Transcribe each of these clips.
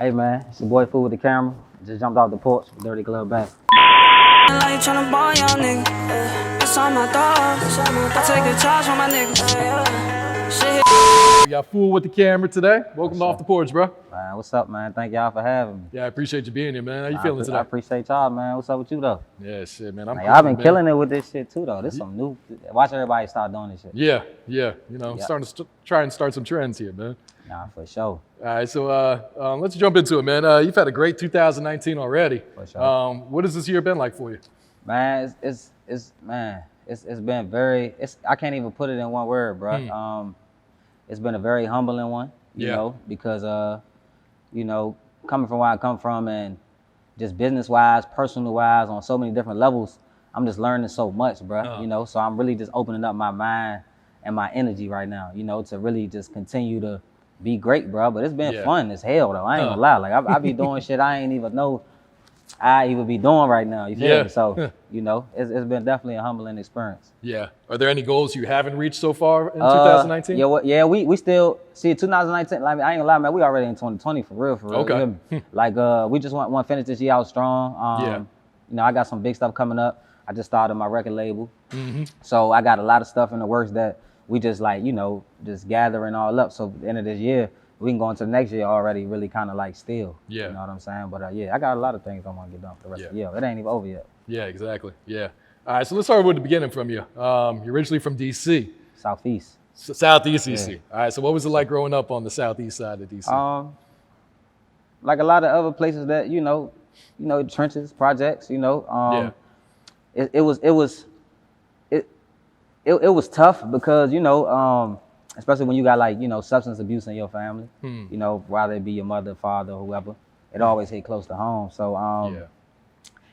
Hey man, it's your boy Fool with the Camera. Just jumped off the porch, dirty glove back. Like tryna ball young nigga. It's on my thoughts. I take a charge on my nigga. Shit. We got Fool with the Camera today. Welcome to Off the Porch, bro. Man, what's up, man? Thank y'all for having me. Yeah, I appreciate you being here, man. How you feeling today? I appreciate y'all, man. What's up with you though? Yeah, shit, man. Y'all been killing it with this shit too, though. This some new. Watch everybody start doing this shit. Yeah. You know, starting to try and start some trends here, man. Nah, for sure. All right, so let's jump into it, man. You've had a great 2019 already. For sure. What has this year been like for you? Man, it's been very. I can't even put it in one word, bro. It's been a very humbling one, you know, because you know, coming from where I come from and just business-wise, personal-wise, on so many different levels, I'm just learning so much, bro. You know, so I'm really just opening up my mind and my energy right now, you know, to really just continue to be great, bro. But it's been fun as hell, though. I ain't gonna lie. Like, I be doing shit I ain't even know I even be doing right now. You feel me? So, you know, it's been definitely a humbling experience. Yeah. Are there any goals you haven't reached so far in 2019? Yeah, we still see 2019. Like, I ain't gonna lie, man. We already in 2020 for real. Okay. Like, we just want to finish this year out strong. You know, I got some big stuff coming up. I just started my record label, so I got a lot of stuff in the works that we just like, you know, just gathering all up. So at the end of this year, we can go into the next year already really kind of like still. Yeah. You know what I'm saying? But yeah, I got a lot of things I want to get done for the rest of the year. It ain't even over yet. Yeah, exactly. Yeah. All right, so let's start with the beginning from you. You're originally from D.C. Southeast. Southeast D.C. All right, so what was it like growing up on the southeast side of D.C.? Like a lot of other places that, you know, trenches, projects, you know. It was tough because, you know, especially when you got like, you know, substance abuse in your family, you know, whether it be your mother, father, or whoever, it always hit close to home. So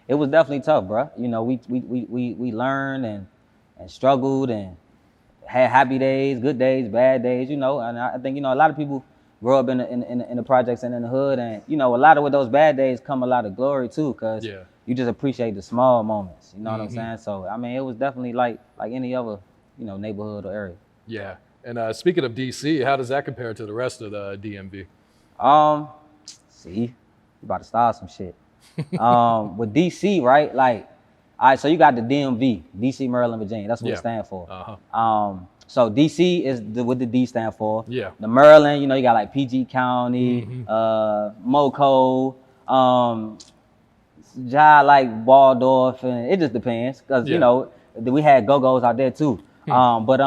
it was definitely tough, bro. You know, we learned and struggled and had happy days, good days, bad days, you know. And I think, you know, a lot of people grow up in the projects and in the hood, and you know, a lot of with those bad days come a lot of glory too, cause you just appreciate the small moments. You know what I'm saying? So I mean, it was definitely like any other, you know, neighborhood or area. Yeah. And speaking of DC, how does that compare to the rest of the DMV? See, you about to start some shit. With DC, right? Like, all right, so you got the DMV, DC, Maryland, Virginia. That's what it stands for. So DC is what the D stand for. Yeah. The Maryland, you know, you got like PG County, Moco, like Waldorf, and it just depends, because you know, we had go-go's out there too. But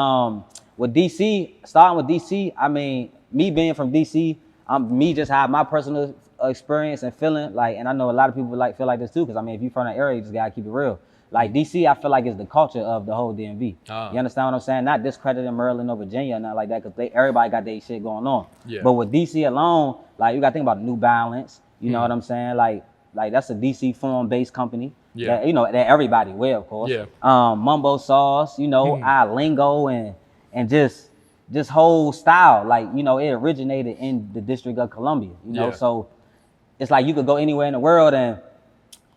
with DC, starting with DC, I mean, me being from DC, me just have my personal experience and feeling like, and I know a lot of people like feel like this too, because I mean, if you're from that area, you just gotta keep it real. Like DC, I feel like it's the culture of the whole DMV. You understand what I'm saying? Not discrediting Maryland or Virginia, not like that, because everybody got their shit going on. But with DC alone, like you gotta think about New Balance. You know what I'm saying? Like that's a DC form-based company. That, you know, that everybody wear, of course. Mumbo Sauce, you know, lingo and just whole style. Like, you know, it originated in the District of Columbia. You know, so it's like you could go anywhere in the world and,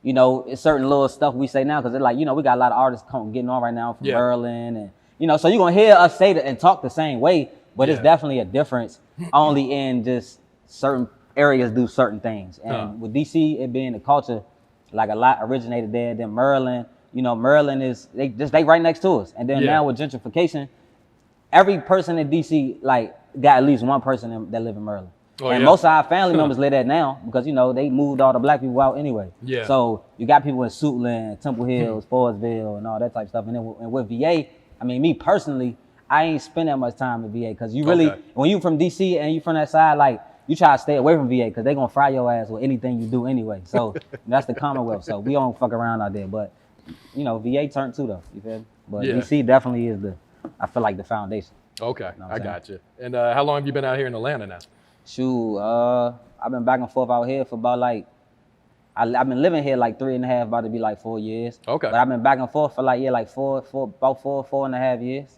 you know, it's certain little stuff we say now, because it's like, you know, we got a lot of artists getting on right now from Maryland, and you know, so you're gonna hear us say that and talk the same way, but it's definitely a difference only in just certain areas do certain things. And with DC, it being the culture, like a lot originated there. Then Maryland, you know, Maryland is they right next to us. And then now with gentrification, every person in DC like got at least one person that live in Maryland. And most of our family members live there now, because, you know, they moved all the black people out anyway. So you got people in Suitland, Temple Hills, Forestville, and all that type of stuff. And then with VA, I mean, me personally, I ain't spend that much time in VA, because you really, when you from DC and you from that side, like, you try to stay away from VA, because they gonna fry your ass with anything you do anyway. So that's the Commonwealth. So we don't fuck around out there. But, you know, VA turned too, though. You feel me? But DC definitely is I feel like the foundation. Okay, you know I got you. And how long have you been out here in Atlanta now? Shoot, I've been back and forth out here for about like, I've been living here like 3.5, about to be like 4 years. Okay. But I've been back and forth for like, about 4.5 years.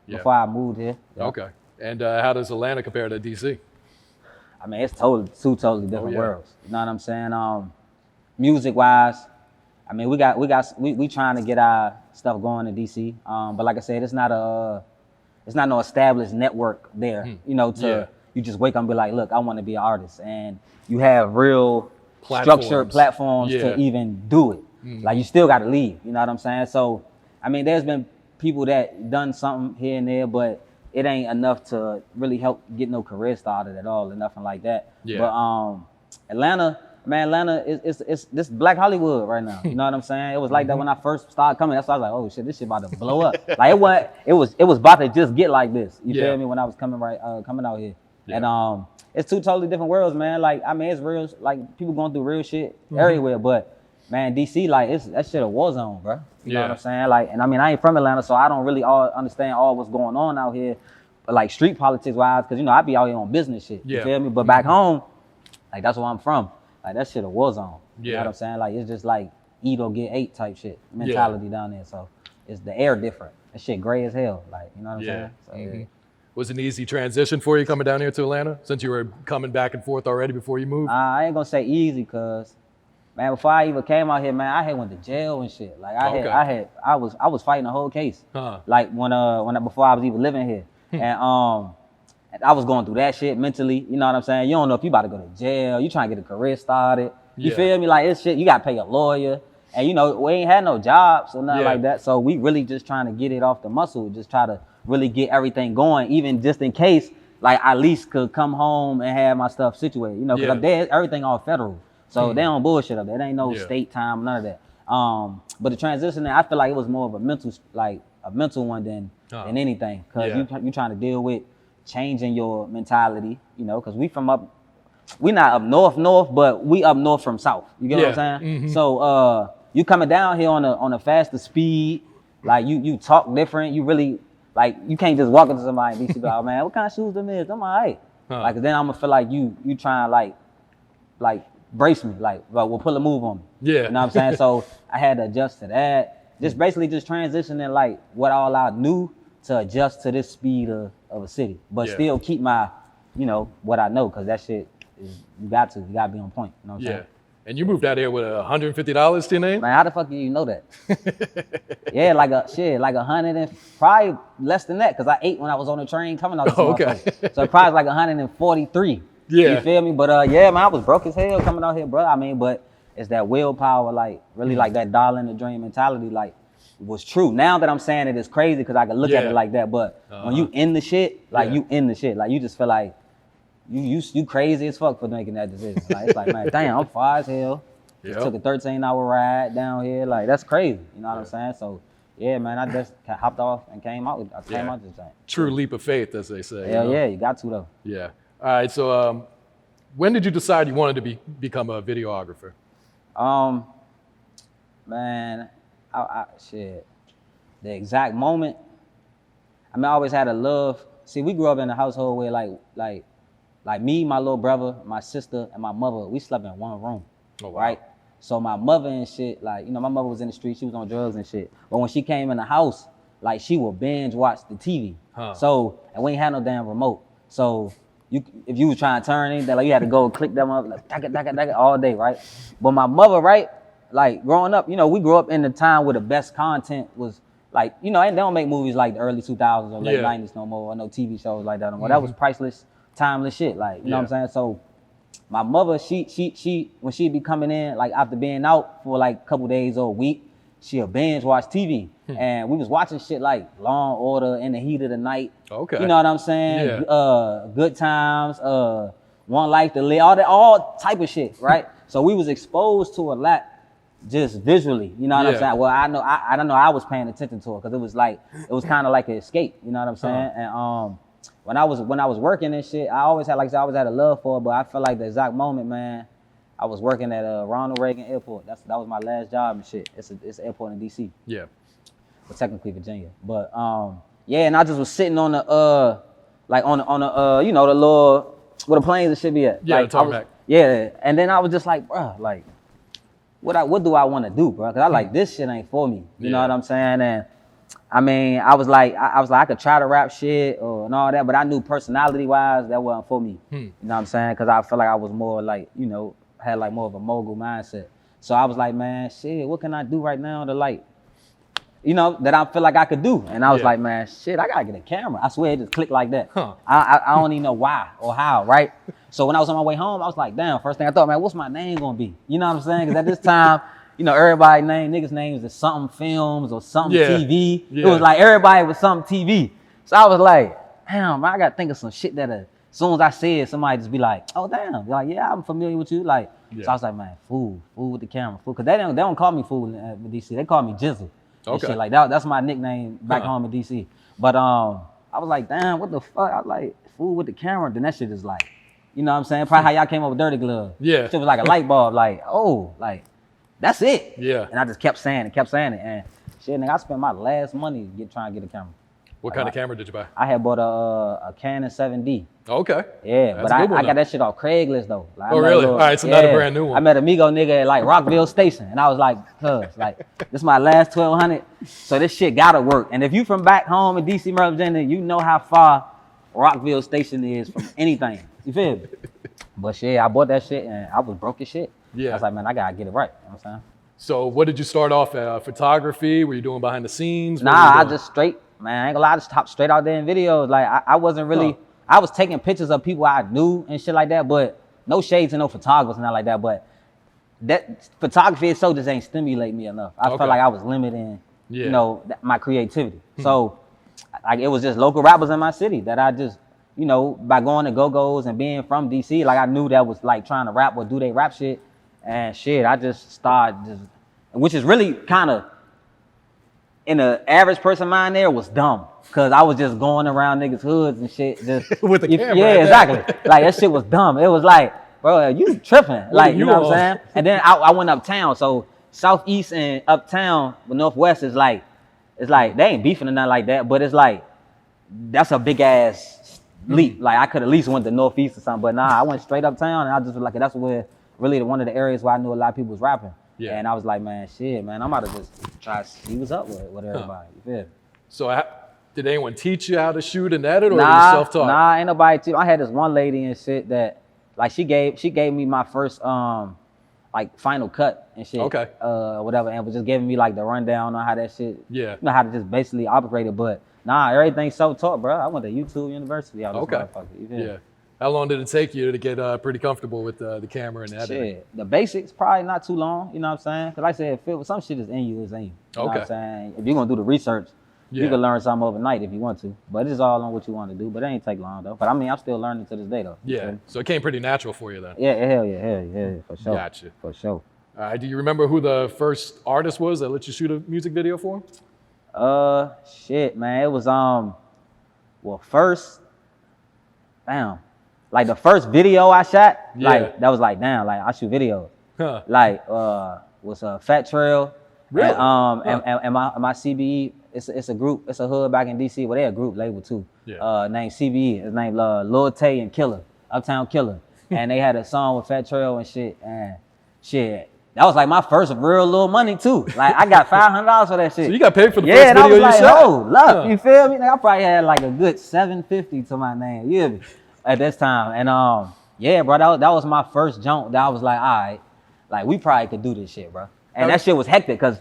Before I moved here. Okay. And how does Atlanta compare to DC? I mean, it's two totally different worlds. You know what I'm saying? Music wise, I mean, we trying to get our stuff going in DC. But like I said, it's not no established network there, you know, you just wake up and be like, look, I want to be an artist, and you have real structured platforms to even do it. Like you still got to leave, you know what I'm saying? So, I mean, there's been people that done something here and there, but it ain't enough to really help get no career started at all or nothing like that. Yeah. But Atlanta, man, Atlanta is this Black Hollywood right now. You know what I'm saying? It was like that when I first started coming. That's why I was like, oh shit, this shit about to blow up. Like it was about to just get like this. You feel me? When I was coming out here. And it's two totally different worlds, man. Like, I mean, it's real, like people going through real shit everywhere, but man, DC, like that shit a war zone, bro. You know what I'm saying? Like, and I mean, I ain't from Atlanta, so I don't really understand all what's going on out here, but like street politics wise, because you know I be out here on business shit. You feel me? But back home, like that's where I'm from. Like that shit a war zone. You know what I'm saying? Like it's just like eat or get ate type shit mentality down there. So it's the air different. That shit gray as hell. Like, you know what I'm saying? So, Was it an easy transition for you coming down here to Atlanta since you were coming back and forth already before you moved? I ain't gonna say easy, cause man, before I even came out here, man, I had went to jail and shit. Like I was fighting the whole case. Like before I was even living here, and I was going through that shit mentally. You know what I'm saying? You don't know if you about to go to jail. You trying to get a career started. You feel me? Like it's shit. You gotta pay a lawyer, and you know we ain't had no jobs or nothing like that. So we really just trying to get it off the muscle. Just try to really get everything going, even just in case, like I at least could come home and have my stuff situated. You know, because up there everything all federal. So they don't bullshit up there. There ain't no state time, none of that. But the transition, I feel like it was more of a mental one than anything. Cause you trying to deal with changing your mentality, you know, cause we not up north, but we up north from south. You get what I'm saying? So you coming down here on a faster speed, like you talk different. You really like you can't just walk into somebody and be like, oh, man, what kind of shoes them is? I'm all right. Like then I'm gonna feel like you trying like brace me, like, well, we'll pull a move on me. You know what I'm saying? So I had to adjust to that. Just basically just transitioning like what all I knew to adjust to this speed of a city, but still keep my, you know, what I know, because that shit is, you got to be on point. You know what I'm saying? And you moved out here with $150 to your name? Man, how the fuck do you know that? like 100 and probably less than that, because I ate when I was on the train coming out. So probably like 143. You feel me? But man, I was broke as hell coming out here, bro. I mean, but it's that willpower, like really like that dollar in the dream mentality, like was true. Now that I'm saying it, it's crazy because I can look at it like that. But when you in the shit, like you in the shit, like you just feel like you crazy as fuck for making that decision. Like it's like, man, damn, I'm far as hell. Just took a 13-hour ride down here. Like that's crazy. You know what I'm saying? So yeah, man, I just hopped off and came out. I came out this thing. True leap of faith, as they say. Hell yeah, you got to though. Yeah. All right. So when did you decide you wanted to become a videographer? Man, shit. The exact moment. I mean, I always had a love. See, we grew up in a household where like me, my little brother, my sister, and my mother, we slept in one room. Oh, wow. Right? So my mother and shit, like, you know, my mother was in the street, she was on drugs and shit. But when she came in the house, like she would binge watch the TV. So, and we ain't had no damn remote. So if you was trying to turn anything, like you had to go click them up, like dack it all day, right? But my mother, right, like growing up, you know, we grew up in the time where the best content was like, you know, and they don't make movies like the early 2000s or late 90s no more, or no TV shows like that no more. That was priceless, timeless shit, like, you know what I'm saying? So my mother, she when she'd be coming in, like after being out for like a couple days or a week, she'll binge watch TV. And we was watching shit like Law and Order, In the Heat of the Night. Okay. You know what I'm saying? Good Times, One Life to Live, all type of shit, right? So we was exposed to a lot just visually, you know what I'm saying? Well, I don't know, I was paying attention to it because it was kind of like an escape, you know what I'm saying? And when I was working and shit, I always had a love for it, but I felt like the exact moment, man, I was working at Ronald Reagan Airport. That was my last job and shit. It's an airport in DC. Yeah. But technically Virginia. But and I just was sitting on the you know, the little where the planes and shit be at. Yeah, like, the tarmac. And then I was just like, bruh, like what do I want to do, bro? Because I like this shit ain't for me. You know what I'm saying? And I mean, I was like, I could try to rap shit and all that, but I knew personality wise that wasn't for me. You know what I'm saying? Because I feel like I was more like, you know, had like more of a mogul mindset. So I was like, man, shit, what can I do right now to like you know, that I feel like I could do. And I was like, man, shit, I gotta get a camera. I swear it just clicked like that. Huh. I don't even know why or how, right? So when I was on my way home, I was like, damn, first thing I thought, man, what's my name gonna be? You know what I'm saying? Because at this time, you know, niggas' names is something films or something TV. It was like everybody was something TV. So I was like, damn, man, I gotta think of some shit that as soon as I say it, somebody just be like, oh, damn. Like, yeah, I'm familiar with you. Like, so I was like, man, fool with the camera. Fool. Because they don't call me fool in DC. They call me Jizzle. Okay. Shit. Like, that's my nickname back home in DC. But I was like, damn, what the fuck? I was like, fool with the camera. Then that shit is like, you know what I'm saying? Probably how y'all came up with Dirty Glove. Yeah. Shit was like a light bulb. Like, oh, like, that's it. Yeah. And I just kept saying it. And shit, nigga, I spent my last money trying to get a camera. What kind of camera did you buy? I had bought a Canon 7D. Okay. Yeah, but I got that shit off Craigslist though. Like, oh really? All right, so not a brand new one. I met Amigo nigga at like Rockville Station, and I was like, like this is my last 1200, so this shit gotta work. And if you from back home in DC, Maryland, Virginia, you know how far Rockville Station is from anything. You feel me? But shit, I bought that shit and I was broke as shit. Yeah. I was like, man, I gotta get it right. You know what I'm saying? So what did you start off at? Photography? Were you doing behind the scenes? Nah, I just straight. Man, I ain't gonna lie, I just hopped straight out there in videos. Like, I wasn't really, I was taking pictures of people I knew and shit like that, but no shades to no photographers and not like that. But that photography itself just ain't stimulate me enough. I felt like I was limiting, you know, my creativity. So, like, it was just local rappers in my city that I just, you know, by going to go-go's and being from DC, like, I knew that was like trying to rap or do they rap shit. And shit, I just started which is really kind of, in the average person mind there was dumb. Cause I was just going around niggas' hoods and shit. Just with the camera. Yeah, exactly. Like that shit was dumb. It was like, bro, you tripping. Like, you know what I'm saying? And then I went uptown. So southeast and uptown, but northwest is like, it's like, they ain't beefing or nothing like that, but it's like, that's a big ass leap. Like I could at least went to northeast or something, but nah, I went straight uptown and I just was like, that's where really one of the areas where I knew a lot of people was rapping. Yeah. And I was like, man, shit, man, I'm about to just try to see what's up with everybody. You feel? So did anyone teach you how to shoot and edit, or were you self-taught? Nah, ain't nobody teach. I had this one lady and shit that, like, she gave me my first like final cut and shit. Okay. Whatever, and was just giving me like the rundown on how that shit. Yeah. You know how to just basically operate it, but nah, everything's self-taught, bro. I went to YouTube University. Okay. You feel? Yeah. How long did it take you to get pretty comfortable with the camera and editing? Shit, the basics probably not too long. You know what I'm saying? Cause like I said, some shit is in you, it's in you. You know what I'm saying? If you're gonna do the research, you can learn something overnight if you want to. But it's all on what you want to do. But it ain't take long though. But I mean, I'm still learning to this day though. Yeah. So it came pretty natural for you then. Yeah, hell yeah, for sure. Gotcha. For sure. All right. Do you remember who the first artist was that let you shoot a music video for him? Shit, man. It was well, first, damn. Like the first video I shot, like that was like, damn, like I shoot videos. Huh. Like was Fat Trail. Really? And my CBE, it's a group, it's a hood back in DC. Well, they a group label too. Yeah. Named CBE. It's named Lil Tay and Killer, Uptown Killer. And they had a song with Fat Trail and shit. And shit, that was like my first real little money too. Like I got $500 for that shit. So you got paid for the first video you shot? Yeah, oh, look, you feel me? Like, I probably had like a good $750 to my name. You hear me? At this time, and yeah, bro, that was my first jump. That I was like, all right, like we probably could do this shit, bro. And that shit was hectic because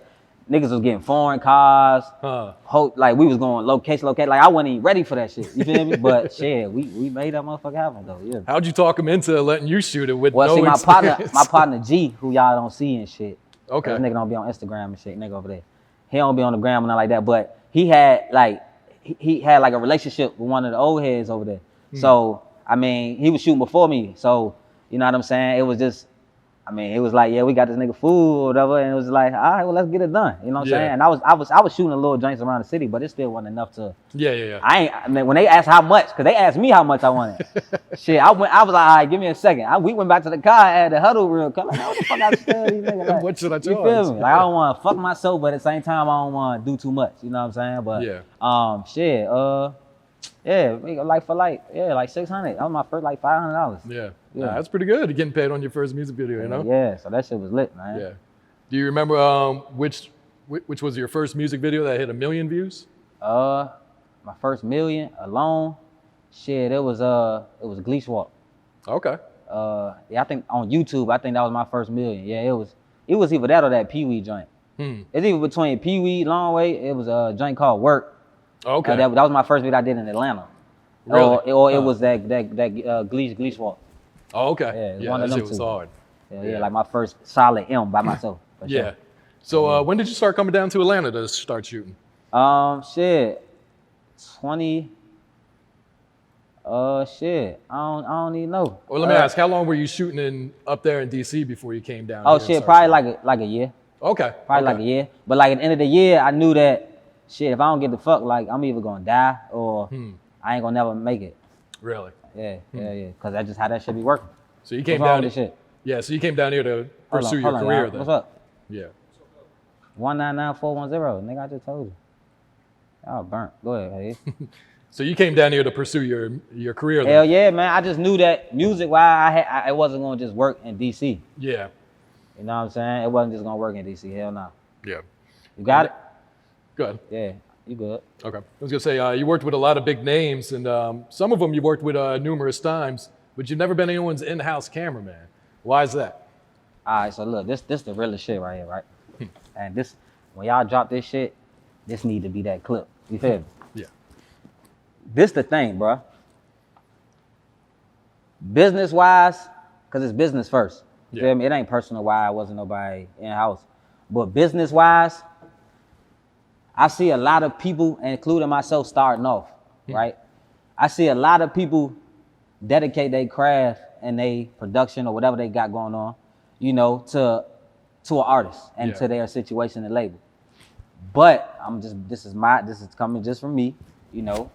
niggas was getting foreign cars. Like we was going location. Like I wasn't even ready for that shit. You feel me? But shit, we made that motherfucker happen though. Yeah. How'd you talk him into letting you shoot it with no experience? my partner G, who y'all don't see and shit. Okay. This nigga don't be on Instagram and shit. Nigga over there, he don't be on the gram and nothing like that. But he had like a relationship with one of the old heads over there. So. I mean, he was shooting before me, so you know what I'm saying? It was just, I mean, it was like, yeah, we got this nigga food or whatever, and it was like, all right, well, let's get it done. You know what I'm saying? And I was shooting a little joints around the city, but it still wasn't enough to. Yeah. I mean, when they asked how much, cause they asked me how much I wanted. Shit, I was like, all right, give me a second. We went back to the car and had the huddle real quick. Like, what the fuck I tell these niggas? Like, what should I charge? You feel me? Like, I don't want to fuck myself, but at the same time, I don't want to do too much. You know what I'm saying? But shit, yeah, like like 600. That was my first like $500. Yeah, that's pretty good. You're getting paid on your first music video, you know? Yeah, so that shit was lit, man. Yeah. Do you remember which was your first music video that hit 1 million views? My first million alone, shit, it was Gleesh Walk. Okay. Yeah, I think on YouTube, I think that was my first million. Yeah, it was either that or that Pee Wee joint. It's even between Pee Wee, Long Way. It was a joint called Work. Okay. That was my first video I did in Atlanta. Really? Or it was that Gleesh Walk. Oh, okay. Yeah, one of that them shit was two. hard. Yeah, like my first solid M by myself. For Yeah. Sure. So when did you start coming down to Atlanta to start shooting? Shit, 20. Shit, I don't even know. Or let me ask, how long were you shooting up there in DC before you came down? Oh here shit, and probably started like a year. Okay. Probably like a year. But like at the end of the year, I knew that shit, if I don't get the fuck, like I'm either gonna die or I ain't gonna never make it. Really? Yeah. Cause that's just how that shit be working. So you came What's wrong down. with this shit? Yeah. So you came down here to pursue your Hold on, career y'all. then. What's up? Yeah. 199410. Nigga, I just told you. Y'all burnt. Go ahead, Hayes. So you came down here to pursue your career then? Hell yeah, man. I just knew that music-wise, it wasn't gonna just work in DC. Yeah. You know what I'm saying? It wasn't just gonna work in DC. Hell no. Yeah. You got it? Good. Yeah, you good. Okay. I was gonna say you worked with a lot of big names, and some of them you worked with numerous times, but you've never been anyone's in-house cameraman. Why is that? All right, so look, this the realest shit right here, right? And this, when y'all drop this shit, this need to be that clip. You feel me? Yeah. This the thing, bro. Business-wise, because it's business first. You feel me? It ain't personal why I wasn't nobody in-house. But business-wise, I see a lot of people, including myself, starting off, right? I see a lot of people dedicate their craft and their production or whatever they got going on, you know, to an artist and to their situation and label. But this is coming just from me, you know.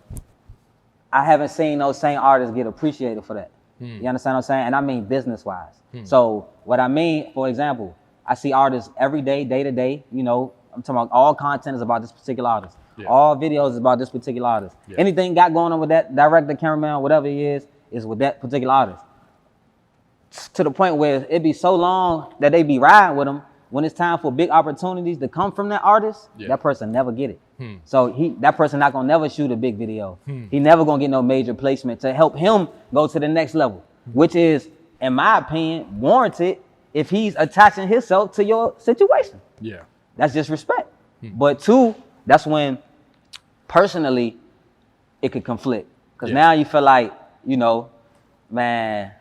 I haven't seen those same artists get appreciated for that. You understand what I'm saying? And I mean business-wise. So what I mean, for example, I see artists every day, day to day, you know, I'm talking about all content is about this particular artist. All videos is about this particular artist. Anything got going on with that director, cameraman, whatever he is with that particular artist. To the point where it be so long that they be riding with them, when it's time for big opportunities to come from that artist, that person never get it. So that person not gonna never shoot a big video. He never gonna get no major placement to help him go to the next level, which is, in my opinion, warranted if he's attaching himself to your situation. Yeah. That's just respect. But two, that's when personally it could conflict. Because now you feel like, you know, man,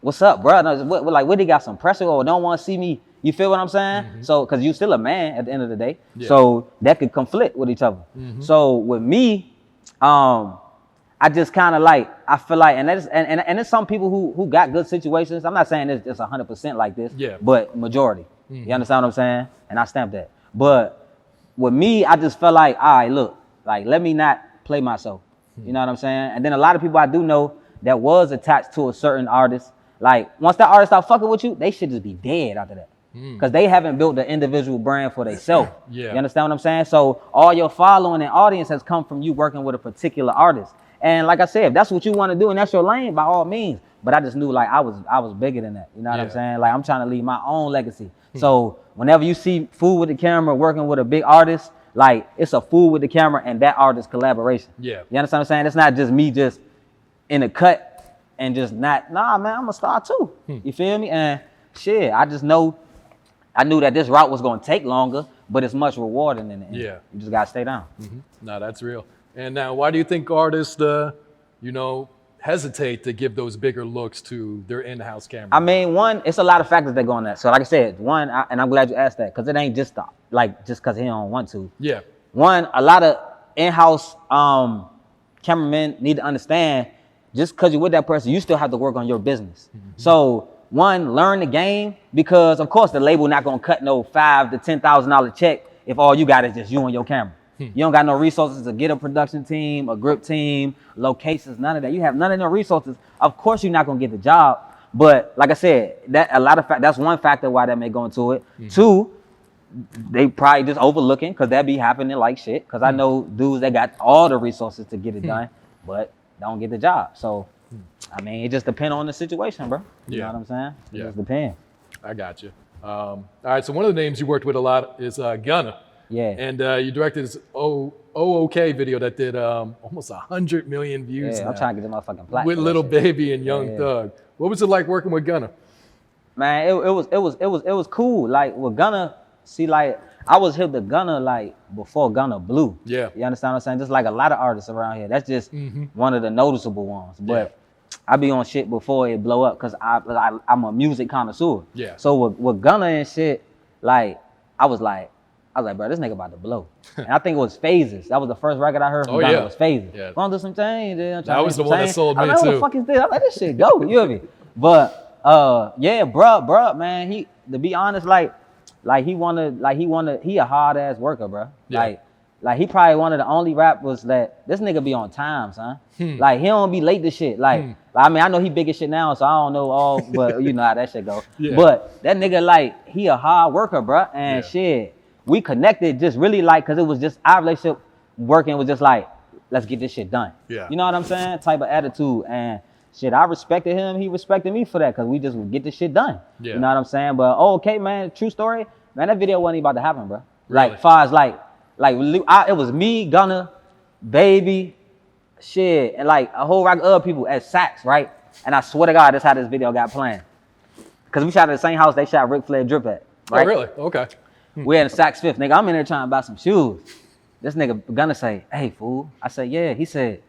what's up, bro? What they got some pressure or don't want to see me? You feel what I'm saying? So, because you still a man at the end of the day. So that could conflict with each other. So with me, I just kind of like, I feel like, and there's some people who got good situations. I'm not saying it's 100% like this, but majority. You understand what I'm saying? And I stamp that. But with me, I just felt like, all right, look, like, let me not play myself. You know what I'm saying? And then a lot of people I do know that was attached to a certain artist, like, once that artist start fucking with you, they should just be dead after that. Because they haven't built the individual brand for themselves. You understand what I'm saying? So all your following and audience has come from you working with a particular artist. And like I said, if that's what you want to do and that's your lane, by all means. But I just knew like I was bigger than that. You know what I'm saying? Like I'm trying to leave my own legacy. So whenever you see Fool with the Camera working with a big artist, like it's a Fool with the Camera and that artist collaboration. You understand what I'm saying? It's not just me just in a cut and just not, nah, man, I'm a star too. You feel me? And shit, I knew that this route was going to take longer, but it's much rewarding in the end. You just got to stay down. No, that's real. And now, why do you think artists, you know, hesitate to give those bigger looks to their in-house camera? I mean, one, it's a lot of factors that go in that. So like I said, one, and I'm glad you asked that, because it ain't just because he don't want to. One, a lot of in-house cameramen need to understand, just because you're with that person, you still have to work on your business. So one, learn the game, because of course the label not gonna cut no $5,000 to $10,000 check if all you got is just you and your camera. You don't got no resources to get a production team, a grip team, locations, none of that. You have none of the resources. Of course you're not gonna get the job. But like I said, that's one factor why they may go into it. Two, they probably just overlooking, because that be happening like shit. Because I know dudes that got all the resources to get it done, but don't get the job. So I mean, it just depends on the situation, bro. You know what I'm saying? It just depends. I got you. All right, so one of the names you worked with a lot is Gunna. And you directed this OK video that did almost 100 million views. I'm trying to get the motherfucking plaque. With Lil Baby and Young Thug. What was it like working with Gunna? Man, it was cool. Like with Gunna, see, like I was hip to Gunna like before Gunna blew. Yeah. You understand what I'm saying? Just like a lot of artists around here. That's just one of the noticeable ones. But I be on shit before it blow up because I'm a music connoisseur. Yeah. So with Gunna and shit, like I was like, bro, this nigga about to blow. And I think it was Phases. That was the first record I heard from Gunna was Phases. Yeah. Gonna do some changes. That was the one that sold me too. What the fuck is this? I'm like, this shit go. You hear me? But yeah, bruh, man, he, to be honest, he a hard ass worker, bro. Yeah. Like he probably one of the only rappers that this nigga be on time, son. Like he don't be late to shit. Like I mean, I know he big as shit now, so I don't know all, but you know how that shit go. Yeah. But that nigga, like, he a hard worker, bro. And shit, we connected just really like, cause it was just our relationship working was just like, let's get this shit done. Yeah. You know what I'm saying? Type of attitude. And shit, I respected him. He respected me for that, cause we just would get this shit done. Yeah. You know what I'm saying? But okay, man, true story. Man, that video wasn't even about to happen, bro. Really? Like, far as it was me, Gunna, Baby, shit, and like a whole rack of other people at Saks, right? And I swear to God, that's how this video got planned. Cause we shot at the same house they shot Ric Flair Drip at. Right? Oh, really? Okay. We're in Saks Fifth, nigga. I'm in there trying to buy some shoes. This nigga Gunna say, hey, fool. I say, yeah. He said,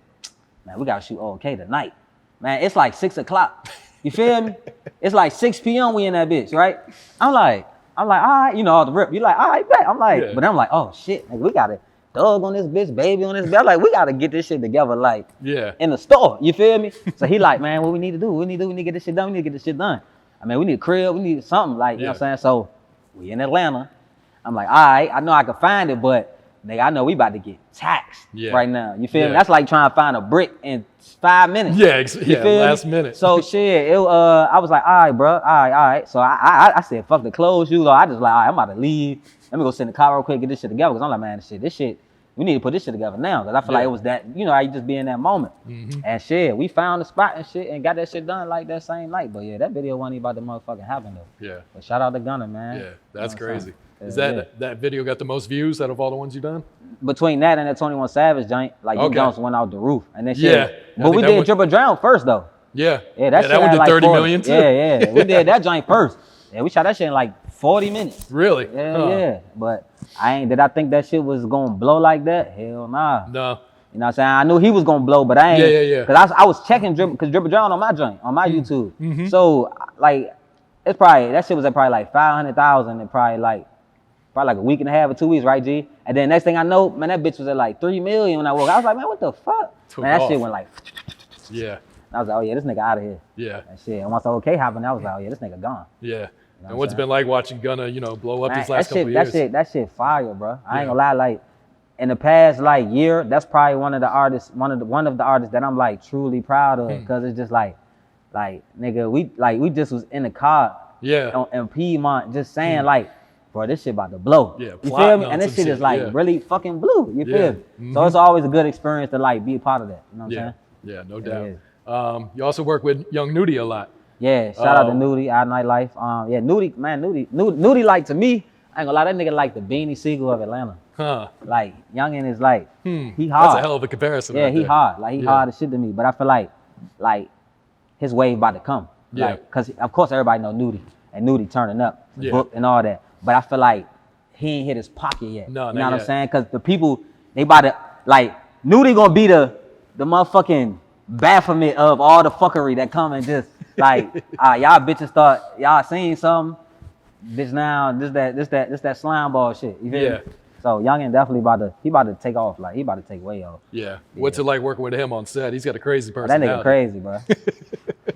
man, we gotta shoot okay tonight. Man, it's like 6 o'clock. You feel me? It's like 6 p.m. we in that bitch, right? I'm like, all right, you know, all the rip. You like, all right, bet. I'm like, but I'm like, oh shit, nigga, we gotta Thug on this bitch, Baby on this bitch. I'm like, we gotta get this shit together, like, in the store. You feel me? So he like, man, what we need to do? We need to get this shit done. We need to get this shit done. I mean, we need a crib. We need something, like, you know what I'm saying? So we in Atlanta. I'm like, all right, I know I can find it, but nigga, I know we about to get taxed right now. You feel me? That's like trying to find a brick in 5 minutes. You feel last me? minute. So shit, I was like, all right, bro, all right. So I said, fuck the clothes, shoes. I just like, all right, I'm about to leave. Let me go sit in the car real quick, get this shit together. Cause I'm like, man, this shit, we need to put this shit together now. Cause I feel like it was that, you know, I just be in that moment. And shit, we found the spot and shit and got that shit done like that same night. But yeah, that video wasn't even about to motherfucking happen though. Yeah. But shout out to Gunna, man. Yeah, that's crazy. Is that video got the most views out of all the ones you've done? Between that and that 21 Savage joint, like you Jones went out the roof. And then shit. Yeah. But we did Drip or Drown first though. Yeah. Yeah, that one did like 30 million too. Yeah. We did that joint first. Yeah, we shot that shit in like 40 minutes. Really? Yeah. But did I think that shit was gonna blow like that? Hell nah. No. You know what I'm saying? I knew he was gonna blow, but I ain't. Yeah. Cause I was checking Drip or Drown on my joint, on my YouTube. So like, it's probably, that shit was at probably like 500,000 and probably like a week and a half or 2 weeks, right, G? And then next thing I know, man, that bitch was at like 3 million when I woke. I was like, man, what the fuck? Man, that shit went like. Yeah. I was like, oh yeah, this nigga out of here. Yeah. And shit. And once the okay happened, I was like, oh yeah, this nigga gone. Yeah. You know and what's it been like watching Gunna, you know, blow up these last couple of years? That shit fire, bro. I ain't gonna lie, like in the past like year, that's probably one of the artists that I'm like truly proud of, because it's just like nigga, we just was in the car in Piedmont just saying like, bro, this shit about to blow. Yeah, you feel me? And this shit is like really fucking blue. You feel me? So it's always a good experience to like be a part of that. You know what I'm saying? Yeah, no doubt. You also work with Young Nudy a lot. Yeah, shout out to Nudy, Our Nightlife. Nudy like, to me, I ain't gonna lie, that nigga like the Beanie Siegel of Atlanta. Like, Youngin is like, he hard. That's a hell of a comparison. Yeah, he hard. Like, he hard as shit to me. But I feel like his wave about to come. Yeah. Like, cause of course everybody know Nudy, and Nudy turning up, book and all that. But I feel like he ain't hit his pocket yet. No, you know what I'm saying? Cause the people, they about to, like, Nudy gonna be the motherfucking Baphomet of all the fuckery that come and just like, y'all bitches thought y'all seen something, bitch, now this that slime ball shit. You feel me? So Youngin definitely about to take off. Like, he about to take way off. Yeah. What's it like working with him on set? He's got a crazy personality. That nigga crazy, bro.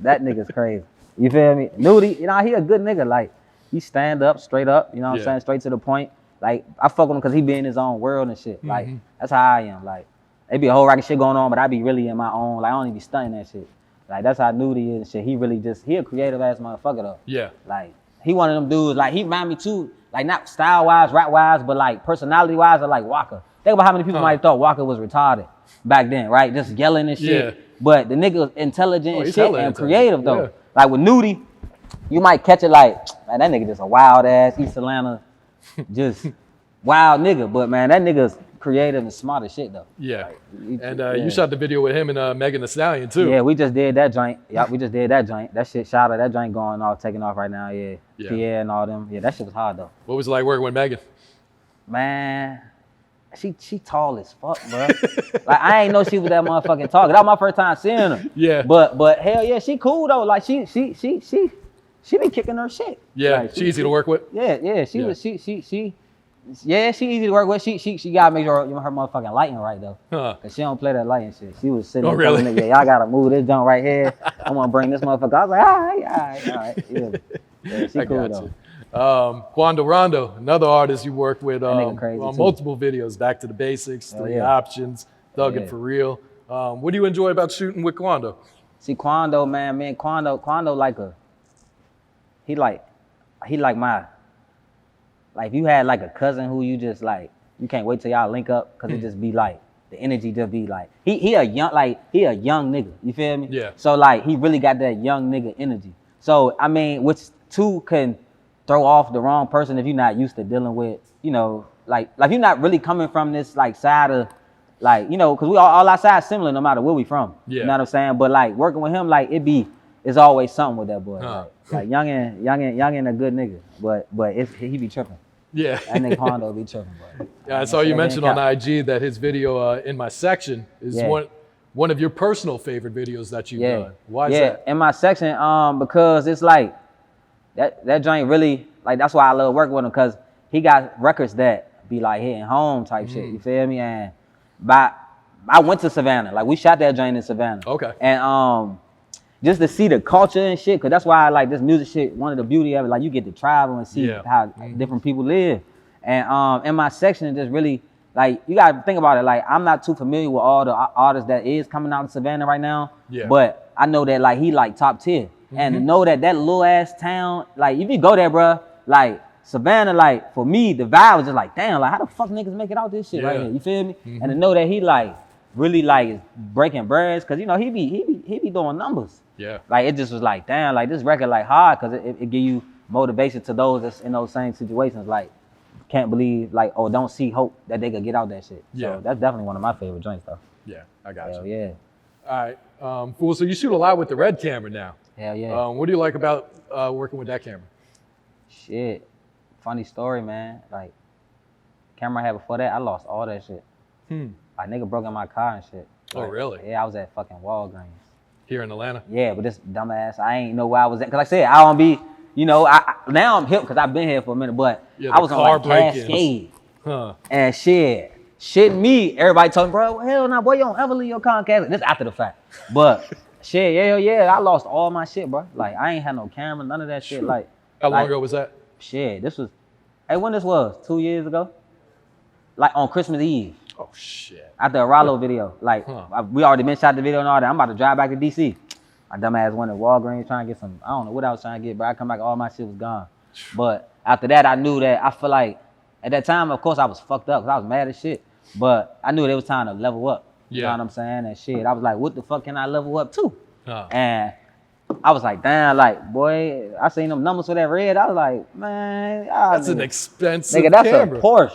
That nigga's crazy. You feel me? Nudy, you know, he a good nigga. Like, he stand up, straight up, you know what I'm saying? Straight to the point. Like, I fuck with him because he be in his own world and shit. Like, that's how I am. Like, there be a whole rack of shit going on, but I be really in my own. Like, I don't even be stunning that shit. Like, that's how Nudy is and shit. He really he a creative ass motherfucker though. Yeah. Like, he one of them dudes, like, he remind me too, like, not style-wise, rap-wise, but like personality-wise, like Waka. Think about how many people might have thought Waka was retarded back then, right? Just yelling and shit. Yeah. But the nigga was intelligent and shit and creative though. Yeah. Like with Nudy, you might catch it like, man, that nigga just a wild ass East Atlanta, just wild nigga. But man, that nigga's creative and smart as shit though. Yeah. Like, and you shot the video with him and Megan Thee Stallion too. Yeah, we just did that joint. Yeah, we just did that joint. That shit, shout out, that joint going off, taking off right now. Yeah. Pierre and all them. Yeah, that shit was hard though. What was it like working with Megan? Man, she tall as fuck, bro. Like I ain't know she was that motherfucking tall. That was my first time seeing her. Yeah. But hell yeah, she cool though. Like she been kicking her shit. Yeah, like, she easy to work with. Yeah. She easy to work with. She gotta make sure her motherfucking lighting right though. Cause she don't play that lighting shit. She was sitting. Oh really? Yeah, y'all gotta move this junk right here. I'm gonna bring this motherfucker. I was like, all right. Yeah, she cool though. Quando Rondo, another artist you worked with on too. multiple videos, Back to the Basics, Three Options, Thuggin' For Real. What do you enjoy about shooting with Quando? See, Quando, man, Quando like he like my, like if you had like a cousin who you just like, you can't wait till y'all link up, cause it just be like, the energy just be like, he a young nigga, you feel me? Yeah. So like, he really got that young nigga energy. So, I mean, which two can throw off the wrong person if you're not used to dealing with, you know, like you're not really coming from this like side of, like, you know, cause we all our sides similar no matter where we from. Yeah. You know what I'm saying? But like working with him, like it's always something with that boy. Like youngin a good nigga, but he be tripping. Yeah. That nigga Quando be tripping, bro. Yeah, I saw you mention on IG that his video In My Section is one of your personal favorite videos that you've done. Why is that? In My Section, because it's like that joint really, like that's why I love working with him, because he got records that be like hitting home type shit, you feel me? And I went to Savannah, like we shot that joint in Savannah. Okay. And just to see the culture and shit, because that's why I like this music shit, one of the beauty of it, like you get to travel and see how different people live. And In My Section, it just really, like, you gotta think about it, like I'm not too familiar with all the artists that is coming out of Savannah right now, but I know that like he like top tier. And to know that little ass town, like if you go there, bro, like Savannah, like for me, the vibe was just like, damn, like how the fuck niggas make it out this shit right here? You feel me? And to know that he like really like is breaking breads, cause you know he be doing numbers. Yeah. Like it just was like, damn, like this record like hard, cause it give you motivation to those that's in those same situations. Like can't believe, like, or don't see hope that they could get out that shit. Yeah. So that's definitely one of my favorite joints though. Yeah, I got Hell you. yeah. All right, Fool. So you shoot a lot with the Red camera now. Hell yeah. What do you like about working with that camera? Shit, funny story, man. Like, camera I had before that, I lost all that shit. Like, nigga broke in my car and shit. Oh, like, really? Yeah, I was at fucking Walgreens. Here in Atlanta? Yeah, but this dumbass, I ain't know where I was at. Cause like I said, I don't be, you know, now I'm hip because I've been here for a minute, but I was on like Cascade. And shit me, everybody told me, bro, well, hell nah, boy, you don't ever leave your car on Cascade. This after the fact. But shit, yeah, I lost all my shit, bro. Like, I ain't had no camera, none of that shit. Like, how long ago was that? Shit, this was, when this was? 2 years ago? Like on Christmas Eve. Oh shit. After a Rollo video. Like, we already been shot the video and all that. I'm about to drive back to DC. My dumb ass went to Walgreens trying to get some, I don't know what I was trying to get, but I come back, all my shit was gone. But after that, I knew that, I feel like, at that time, of course, I was fucked up because I was mad as shit. But I knew it was time to level up. You know what I'm saying? And shit, I was like, what the fuck can I level up to? And I was like, damn, like, boy, I seen them numbers for that red. I was like, man, that's an expensive nigga, that's camera. A Porch.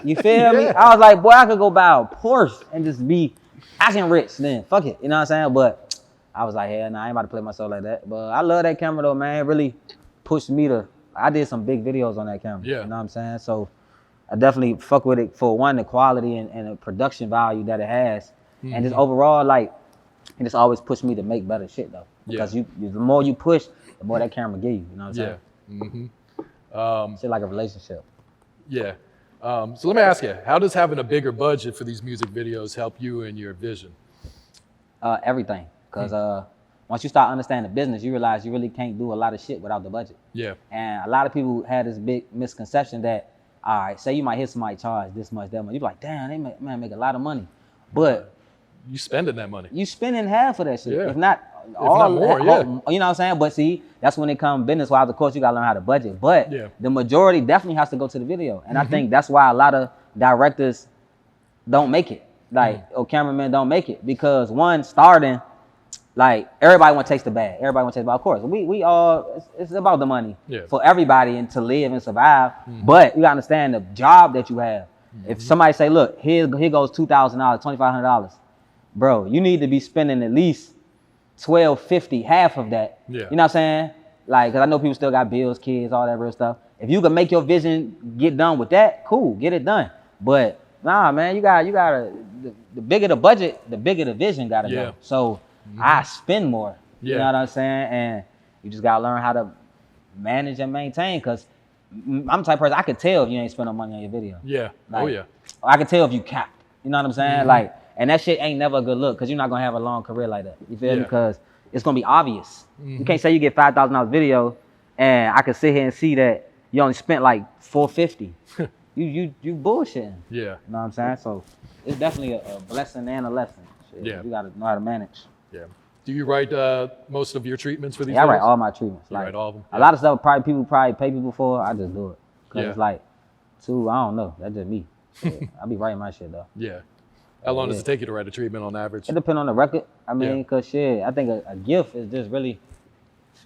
You feel me? I was like, boy, I could go buy a Porch and just be acting rich then. Fuck it. You know what I'm saying? But I was like, hell nah, I ain't about to play myself like that. But I love that camera though, man. It really pushed me to, I did some big videos on that camera. Yeah. You know what I'm saying? So I definitely fuck with it for one, the quality and the production value that it has. And just overall, like, it just always pushed me to make better shit though. Because the more you push, the more that camera give you. You know what I'm saying? Shit like a relationship. Yeah. So let me ask you, how does having a bigger budget for these music videos help you in your vision? Everything. Because once you start understanding the business, you realize you really can't do a lot of shit without the budget. Yeah. And a lot of people had this big misconception that, all right, say you might hear somebody charge this much, that much. You be like, damn, they make a lot of money. But you spending that money. You spending half of that shit. Yeah. If not more, you know what I'm saying? But see, that's when it comes business-wise, of course, you gotta learn how to budget. But the majority definitely has to go to the video. And I think that's why a lot of directors don't make it. Like, or cameramen don't make it. Because one, starting, like, everybody want to taste the bag. Everybody want to taste the bag. Of course, we all, it's about the money for everybody and to live and survive. But you gotta understand the job that you have. If somebody say, look, here goes $2,000, $2,500, bro, you need to be spending at least $1,250, half of that. You know what I'm saying? Like, cause I know people still got bills, kids, all that real stuff. if you can make your vision get done with that, cool, get it done. But nah, man, you gotta the bigger the budget, the bigger the vision gotta go. So I spend more. You know what I'm saying? And you just gotta learn how to manage and maintain, because I'm the type of person, I could tell if you ain't spend no money on your video. Yeah. Like, I could tell if you capped. You know what I'm saying? Like, and that shit ain't never a good look, because you're not gonna have a long career like that. You feel me? Because it's gonna be obvious. You can't say you get $5,000 video and I can sit here and see that you only spent like $450. you bullshitting. Yeah. You know what I'm saying? So it's definitely a blessing and a lesson. Shit. You gotta know how to manage. Yeah. Do you write most of your treatments for these? Yeah, I write all my treatments. You write all of them? A lot of stuff people probably pay people for, I just do it. Cause it's like, I don't know, that's just me. I be writing my shit though. Yeah. How long does it take you to write a treatment on average? It depends on the record. I mean, cause shit, I think a gift is just really,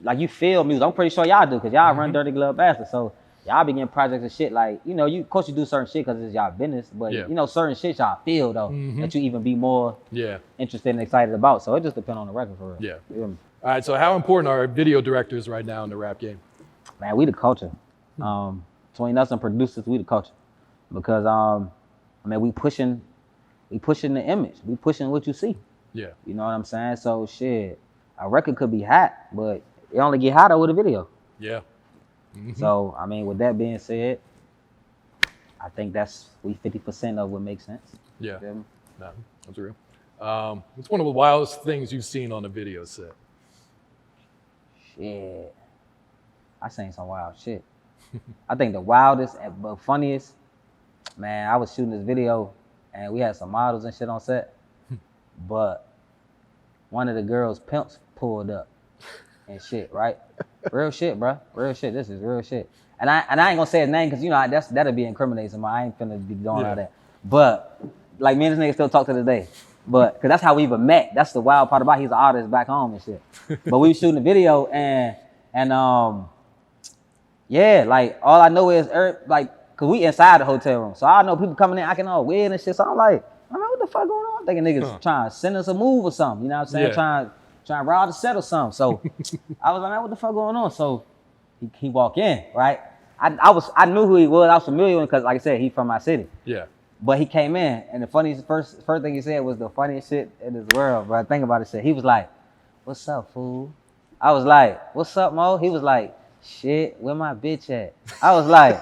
like, you feel music. I'm pretty sure y'all do, cause y'all run Dirty Glove Bastard. So y'all be getting projects and shit like, you know, of course you do certain shit cause it's y'all business, but you know, certain shit y'all feel though, that you even be more interested and excited about. So it just depends on the record for real. Yeah. All right, so how important are video directors right now in the rap game? Man, we the culture. Between us and producers, we the culture. Because I mean, we pushing the image. We pushing what you see. Yeah. You know what I'm saying? So shit, a record could be hot, but it only get hotter with a video. Yeah. So I mean, with that being said, I think we 50% of what makes sense. Yeah. No, that's real. What's one of the wildest things you've seen on a video set? Shit. I seen some wild shit. I think the wildest but funniest, man, I was shooting this video and we had some models and shit on set, but one of the girls' pimps pulled up and shit, right? Real shit, bro. Real shit. This is real shit. And I ain't gonna say his name because, you know, that'll be incriminating somebody. I ain't finna be doing all that. But like, me and this nigga still talk to this day. But because that's how we even met. That's the wild part about it. He's an artist back home and shit. But we was shooting the video and yeah, like all I know is like, cause we inside the hotel room. So I know people coming in acting all weird and shit. So I'm like, I mean, what the fuck going on? I'm thinking niggas trying to send us a move or something. You know what I'm saying? Trying to rob the set or something. So I was like, man, what the fuck going on? So he walked in, right? I knew who he was. I was familiar with him because, like I said, he's from my city. Yeah. But he came in, and the funniest first thing he said was the funniest shit in this world. But think about it, shit. He was like, "What's up, fool?" I was like, "What's up, Mo?" He was like, "Shit, where my bitch at?" I was like,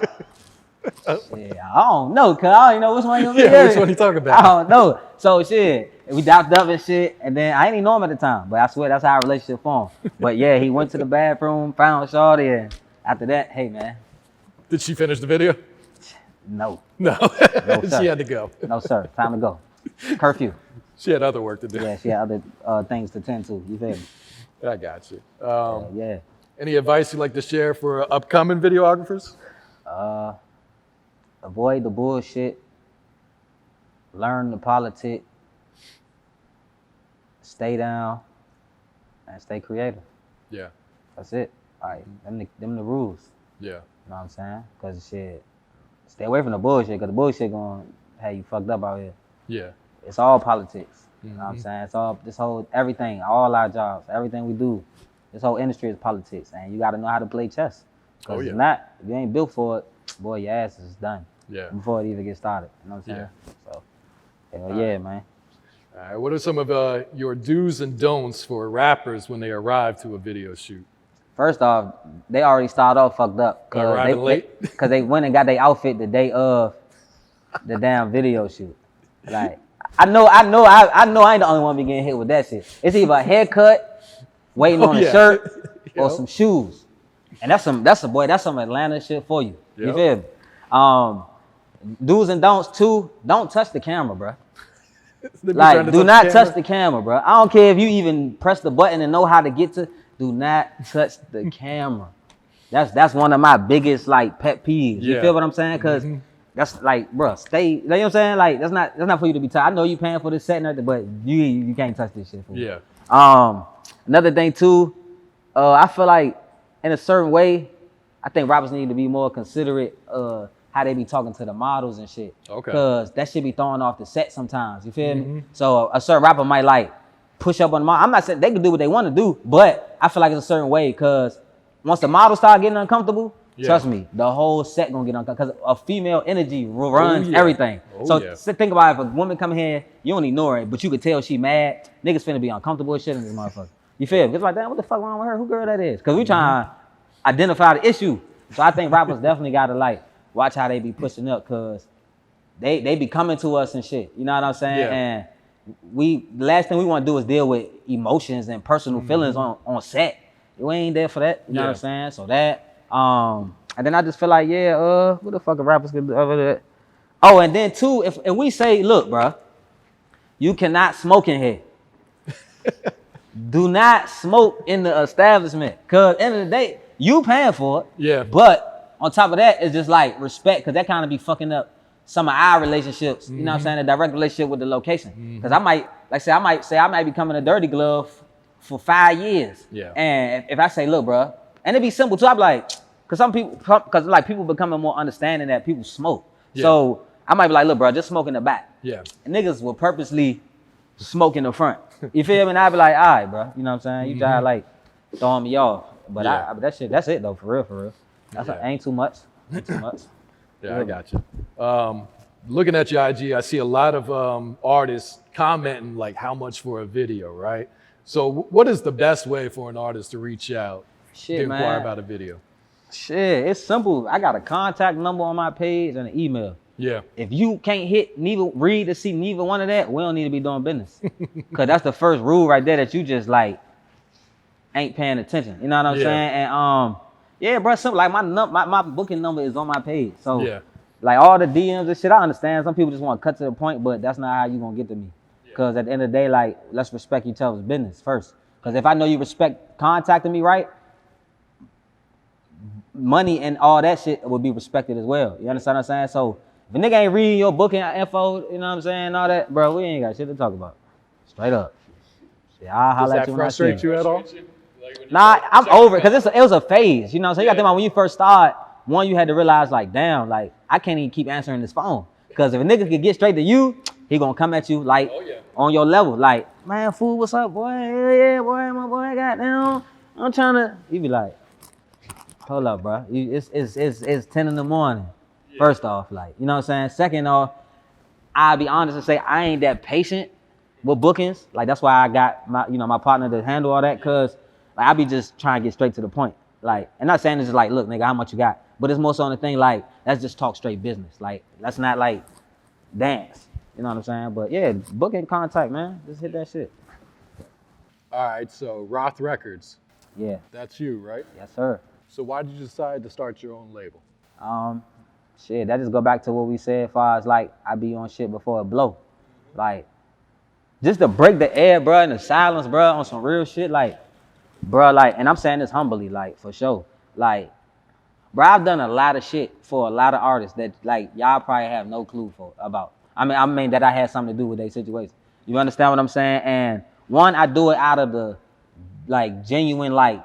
"Shit, I don't know, cuz I don't even know which one you which one you talking about? I don't know." So shit, we dapped up and shit, and then I ain't even know him at the time, but I swear that's how our relationship formed. But yeah, he went to the bathroom, found shorty, and after that, hey man. Did she finish the video? No. No. No, sir. She had to go. No, sir. Time to go. Curfew. She had other work to do. Yeah, she had other things to tend to. You feel me? I got you. Yeah. Any advice you'd like to share for upcoming videographers? Avoid the bullshit. Learn the politics. Stay down. And stay creative. Yeah. That's it. All right. Them the rules. Yeah. You know what I'm saying? Because shit, stay away from the bullshit, because the bullshit gonna have you fucked up out here. Yeah. It's all politics. You know what I'm saying? It's all, everything, all our jobs, everything we do, this whole industry is politics. And you gotta know how to play chess. Because if not, if you ain't built for it, boy, your ass is done. Yeah. Before it even gets started. You know what I'm saying? So, hell yeah, man. All right, what are some of your do's and don'ts for rappers when they arrive to a video shoot? First off, they already started off fucked up. Arriving late? Because they went and got their outfit the day of the damn video shoot. Like, I know I ain't the only one be getting hit with that shit. It's either a haircut, waiting on a shirt, or some shoes. And that's some Atlanta shit for you. You feel me? Do's and don'ts too, don't touch the camera, bro. Like, do not touch the camera, bro. I don't care if you even press the button and know how to get to. Do not touch the camera. That's one of my biggest like pet peeves. You feel what I'm saying? Because that's like, bro, stay. You know what I'm saying? Like, that's not for you to be touched. I know you paying for this set and everything, but you can't touch this shit for me. Yeah. Another thing too, I feel like in a certain way, I think rappers need to be more considerate how they be talking to the models and shit. Okay. Because that shit be throwing off the set sometimes. You feel me? So a certain rapper might like push up on the model. I'm not saying they can do what they want to do, but I feel like it's a certain way, because once the model start getting uncomfortable, Trust me, the whole set gonna get uncut because a female energy runs everything. Think about it, if a woman come here, you don't ignore it, but you could tell she mad. Niggas finna be uncomfortable as shit in this motherfucker. You feel me? It's like, damn, what the fuck wrong with her? Who girl that is? Because we trying to identify the issue. So I think rappers definitely gotta like watch how they be pushing up because they be coming to us and shit. You know what I'm saying? And the last thing we want to do is deal with emotions and personal feelings on set. We ain't there for that. You know what I'm saying? So that, and then I just feel like, what the fuck a rappers could do over that? Oh, and then too, if we say, look, bro, you cannot smoke in here. Do not smoke in the establishment. Cause end of the day, you paying for it. Yeah. But on top of that, it's just like respect, cause that kind of be fucking up some of our relationships. You know what I'm saying? A direct relationship with the location. Cause I might be coming a dirty glove for 5 years. Yeah. And if I say, look, bro, and it be simple too, I be like, cause people becoming more understanding that people smoke. Yeah. So I might be like, look, bro, just smoke in the back. Yeah. And niggas will purposely smoke in the front. You feel me? And I be like, all right, bro. You know what I'm saying? You try to like throwing me off. But that's it though, for real. Ain't too much. Yeah, I got you. Looking at your IG, I see a lot of artists commenting like how much for a video, right? So what is the best way for an artist to reach out to inquire about a video? Shit, it's simple. I got a contact number on my page and an email. Yeah. If you can't read to see neither one of that, we don't need to be doing business. Cause that's the first rule right there that you just like ain't paying attention. You know what I'm saying? And bro, simple. Like my booking number is on my page. So like all the DMs and shit, I understand. Some people just want to cut to the point, but that's not how you gonna get to me. Cause at the end of the day, like let's respect each other's business first. Cause if I know you respect contacting me right, money and all that shit will be respected as well. You understand what I'm saying? So if a nigga ain't reading your booking info, you know what I'm saying, all that, bro, we ain't got shit to talk about. Straight up. Shit, I'll holler at you when I see you. Does that frustrate you at all? Nah, I'm over it, because it was a phase, you know, so you got to think about when you first start, one, you had to realize, like, damn, like, I can't even keep answering this phone. Because if a nigga could get straight to you, he gonna come at you, like, on your level. Like, man, fool, what's up, boy? Yeah, boy, my boy, goddamn. I'm trying to, you be like, hold up, bro. It's 10 in the morning. First off, like, you know what I'm saying? Second off, I'll be honest and say I ain't that patient with bookings. Like, that's why I got my partner to handle all that, cause like I be just trying to get straight to the point. Like, and not saying it's just like, look, nigga, how much you got? But it's more so on the thing like, let's just talk straight business. Like, let's not like dance. You know what I'm saying? But yeah, booking contact, man. Just hit that shit. All right, so Roth Records. Yeah. That's you, right? Yes, sir. So why did you decide to start your own label? Shit, that just go back to what we said as far as like I be on shit before it blow. Like, just to break the air, bro, and the silence, bro, on some real shit, like, bro, like, and I'm saying this humbly, like, for sure. Like, bro, I've done a lot of shit for a lot of artists that, like, y'all probably have no clue about. I mean that I had something to do with their situation. You understand what I'm saying? And one, I do it out of the, like, genuine, like,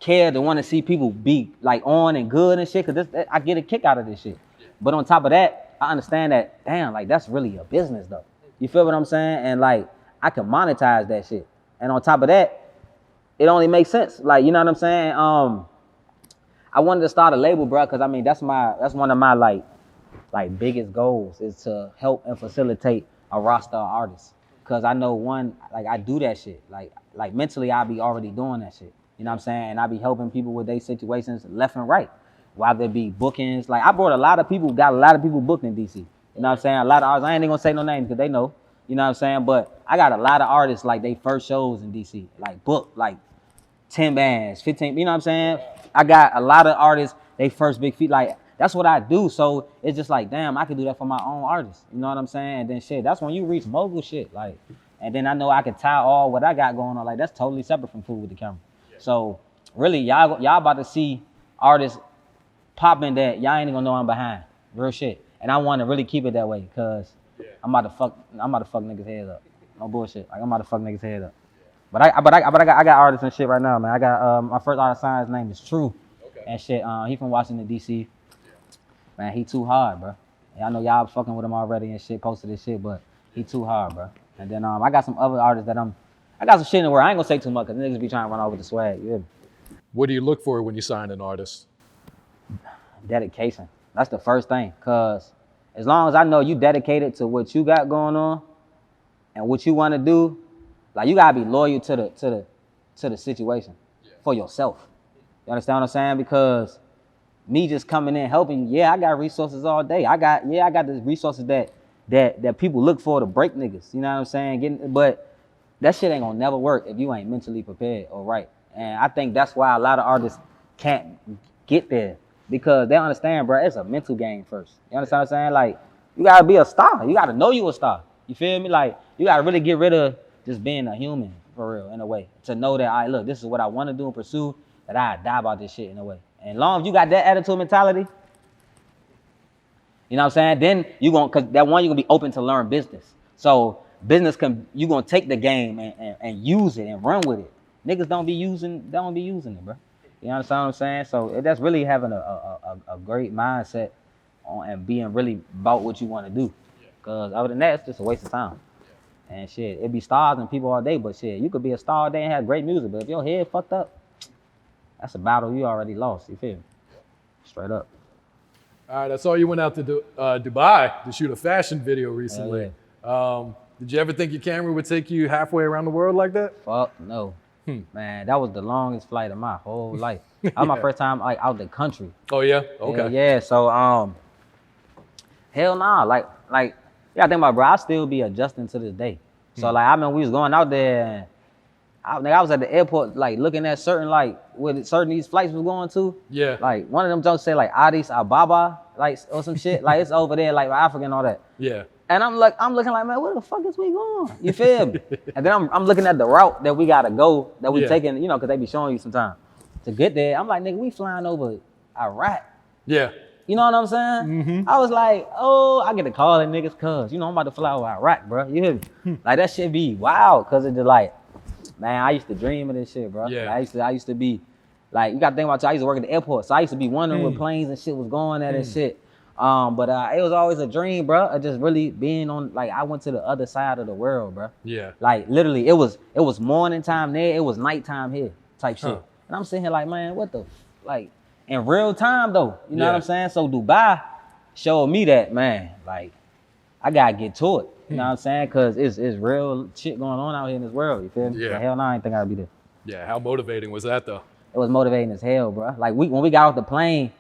care to want to see people be like on and good and shit, cause I get a kick out of this shit. But on top of that, I understand that, damn, like that's really a business though. You feel what I'm saying? And like I can monetize that shit. And on top of that, it only makes sense. Like, you know what I'm saying? I wanted to start a label, bro, cause I mean that's one of my like biggest goals is to help and facilitate a roster of artists. Cause I know one, like I do that shit. Like mentally I be already doing that shit. You know what I'm saying? And I be helping people with their situations left and right. Whether it be bookings. Like, I brought got a lot of people booked in DC. You know what I'm saying? A lot of artists, I ain't gonna say no names because they know. You know what I'm saying? But I got a lot of artists, like, they first shows in DC. Like, booked, like, 10 bands, 15, you know what I'm saying? I got a lot of artists, they first big feat. Like, that's what I do. So, it's just like, damn, I can do that for my own artists. You know what I'm saying? And then, shit, that's when you reach mogul shit. Like, and then I know I can tie all what I got going on. Like, that's totally separate from Fool with the Camera. So really, y'all about to see artists popping that y'all ain't gonna know I'm behind. Real shit. And I want to really keep it that way, cause I'm about to fuck niggas' heads up. No bullshit. Like I'm about to fuck niggas' heads up. But I got artists and shit right now, man. I got my first artist signed, his name is Troux. And shit. He from Washington DC. Man, he too hard, bro. And I know y'all fucking with him already and shit, posted this shit, but he too hard, bro. And then I got some other artists that I got some shit in the world. I ain't gonna say too much because niggas be trying to run over the swag. Yeah. What do you look for when you sign an artist? Dedication. That's the first thing. Cause as long as I know you dedicated to what you got going on and what you want to do, like you gotta be loyal to the situation for yourself. You understand what I'm saying? Because me just coming in helping you, yeah, I got resources all day. I got the resources that people look for to break niggas. You know what I'm saying? But that shit ain't gonna never work if you ain't mentally prepared or right. And I think that's why a lot of artists can't get there. Because they understand, bro, it's a mental game first. You understand what I'm saying? Like, you gotta be a star. You gotta know you a star. You feel me? Like, you gotta really get rid of just being a human, for real, in a way. To know that, all right, look, this is what I wanna do and pursue, that I die about this shit in a way. And long as you got that attitude mentality, you know what I'm saying? Then you cause that one, you're gonna be open to learn business. So business you gonna take the game and use it and run with it. Niggas don't be using it, bro. You understand what I'm saying? So that's really having a great mindset on and being really about what you want to do. Because other than that, it's just a waste of time. And shit, it be stars and people all day, but shit, you could be a star all day and have great music, but if your head fucked up, that's a battle you already lost. You feel me? Straight up. All right, I saw you went out to Dubai to shoot a fashion video recently. Yeah. Did you ever think your camera would take you halfway around the world like that? Fuck no. Man, that was the longest flight of my whole life. That was my first time like out the country. Oh yeah? Okay. Yeah. So hell nah. Like yeah, I think bro, I still be adjusting to this day. So like I remember we was going out there and I was at the airport like looking at certain like what certain these flights was going to. Yeah. Like one of them jokes say like Addis Ababa, like or some shit. Like it's over there, like Africa and all that. Yeah. And I'm looking like, man, where the fuck is we going? You feel me? And then I'm looking at the route that we gotta go, that we taking, you know, cause they be showing you sometimes. To get there, I'm like, nigga, we flying over Iraq. Yeah. You know what I'm saying? Mm-hmm. I was like, oh, I get to call it niggas cause, you know, I'm about to fly over Iraq, bro. You hear me? Like that shit be wild, cause it's just like, man, I used to dream of this shit, bro. Yeah. Like, I used to be, like, you gotta think about it, I used to work at the airport, so I used to be wondering where planes and shit was going at and shit. But it was always a dream, bro, of just really being on, like, I went to the other side of the world, bro. Yeah. Like, literally, it was morning time there, it was nighttime here, type shit. And I'm sitting here like, man, what the, like, in real time, though, you know what I'm saying? So Dubai showed me that, man, like, I gotta get to it, you know what I'm saying? Because it's real shit going on out here in this world, you feel me? Yeah. So hell no, I ain't think I'd be there. Yeah, how motivating was that, though? It was motivating as hell, bro. Like, when we got off the plane,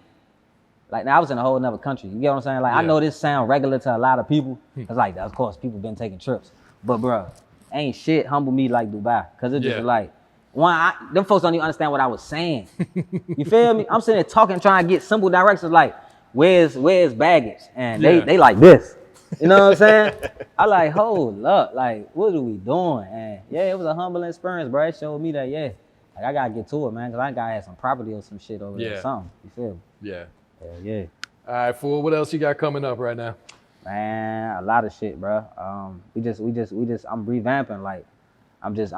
like, now I was in a whole nother country. You get what I'm saying? Like, I know this sound regular to a lot of people. It's like, of course, people been taking trips. But, bro, ain't shit humble me like Dubai. Because it's just like, them folks don't even understand what I was saying. You feel me? I'm sitting there talking, trying to get simple directions like, where's baggage? And they like this. You know what I'm saying? I like, hold up. Like, what are we doing? And, yeah, it was a humbling experience, bro. It showed me that, like, I got to get to it, man. Because I got to have some property or some shit over there or something. You feel me? Yeah. Yeah. All right, Fool. What else you got coming up right now? Man, a lot of shit, bro. I'm revamping. Like, I'm just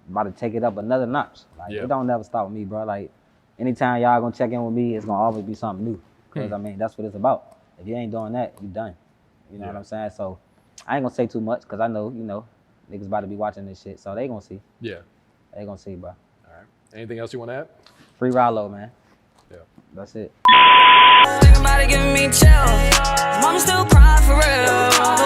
about to take it up another notch. Like, it don't never stop with me, bro. Like, anytime y'all gonna check in with me, it's gonna always be something new. Cause I mean, that's what it's about. If you ain't doing that, you done. You know what I'm saying? So I ain't gonna say too much, cause I know, you know, niggas about to be watching this shit, so they gonna see. Yeah. They gonna see, bro. All right. Anything else you want to add? Free Rallo, man. Yeah. That's it. Think about it, giving me chills. Mama still crying for real.